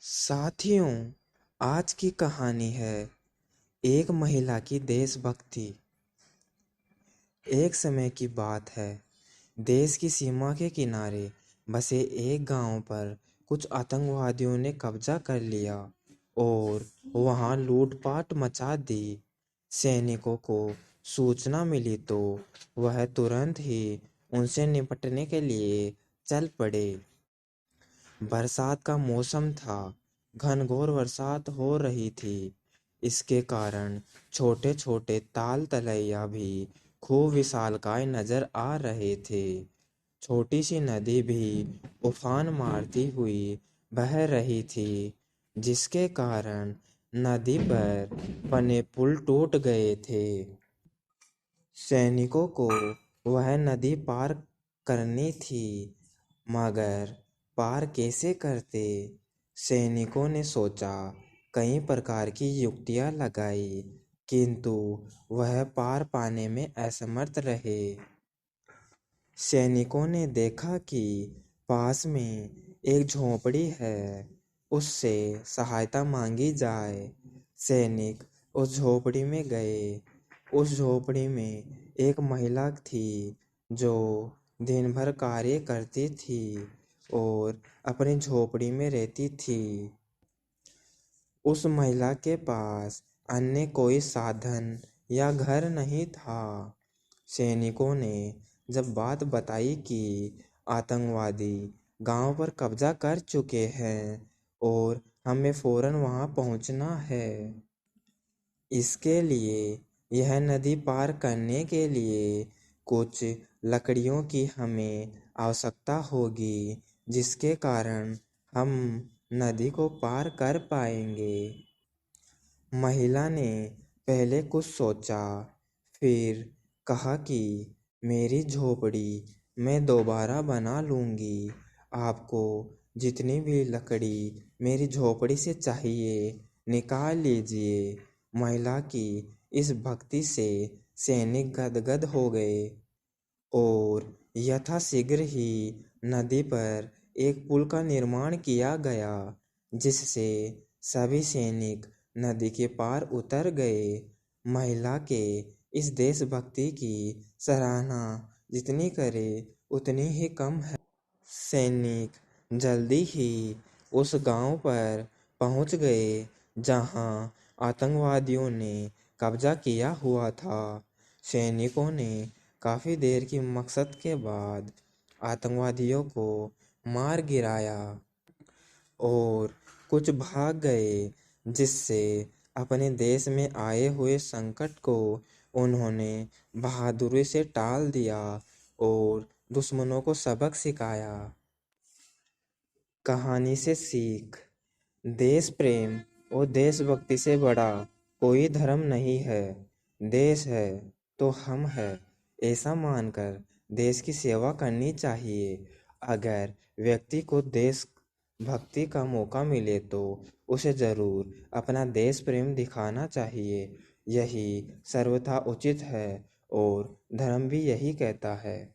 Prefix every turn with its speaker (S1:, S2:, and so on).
S1: साथियों, आज की कहानी है एक महिला की देशभक्ति। एक समय की बात है, देश की सीमा के किनारे बसे एक गांव पर कुछ आतंकवादियों ने कब्जा कर लिया और वहां लूटपाट मचा दी। सैनिकों को सूचना मिली तो वह तुरंत ही उनसे निपटने के लिए चल पड़े। बरसात का मौसम था, घनघोर बरसात हो रही थी। इसके कारण छोटे छोटे ताल तलैया भी खूब विशालकाय नजर आ रहे थे। छोटी सी नदी भी उफान मारती हुई बह रही थी, जिसके कारण नदी पर बने पुल टूट गए थे। सैनिकों को वह नदी पार करनी थी, मगर पार कैसे करते? सैनिकों ने सोचा, कई प्रकार की युक्तियां लगाई, किंतु वह पार पाने में असमर्थ रहे। सैनिकों ने देखा कि पास में एक झोंपड़ी है, उससे सहायता मांगी जाए। सैनिक उस झोंपड़ी में गए। उस झोंपड़ी में एक महिला थी जो दिन भर कार्य करती थी और अपनी झोपड़ी में रहती थी। उस महिला के पास अन्य कोई साधन या घर नहीं था। सैनिकों ने जब बात बताई कि आतंकवादी गांव पर कब्जा कर चुके हैं और हमें फौरन वहां पहुंचना है, इसके लिए यह नदी पार करने के लिए कुछ लकड़ियों की हमें आवश्यकता होगी, जिसके कारण हम नदी को पार कर पाएंगे। महिला ने पहले कुछ सोचा, फिर कहा कि मेरी झोपड़ी मैं दोबारा बना लूंगी। आपको जितनी भी लकड़ी मेरी झोपड़ी से चाहिए, निकाल लीजिए। महिला की इस भक्ति से सैनिक गदगद हो गए और यथाशीघ्र ही नदी पर एक पुल का निर्माण किया गया, जिससे सभी सैनिक नदी के पार उतर गए। महिला के इस देशभक्ति की सराहना जितनी करे उतनी ही कम है। सैनिक जल्दी ही उस गांव पर पहुंच गए जहां आतंकवादियों ने कब्जा किया हुआ था। सैनिकों ने काफी देर की मशक्कत के बाद आतंकवादियों को मार गिराया और कुछ भाग गए, जिससे अपने देश में आए हुए संकट को उन्होंने बहादुरी से टाल दिया और दुश्मनों को सबक सिखाया। कहानी से सीख, देश प्रेम और देशभक्ति से बड़ा कोई धर्म नहीं है। देश है तो हम है, ऐसा मानकर देश की सेवा करनी चाहिए। अगर व्यक्ति को देश भक्ति का मौका मिले तो उसे जरूर अपना देश प्रेम दिखाना चाहिए। यही सर्वथा उचित है और धर्म भी यही कहता है।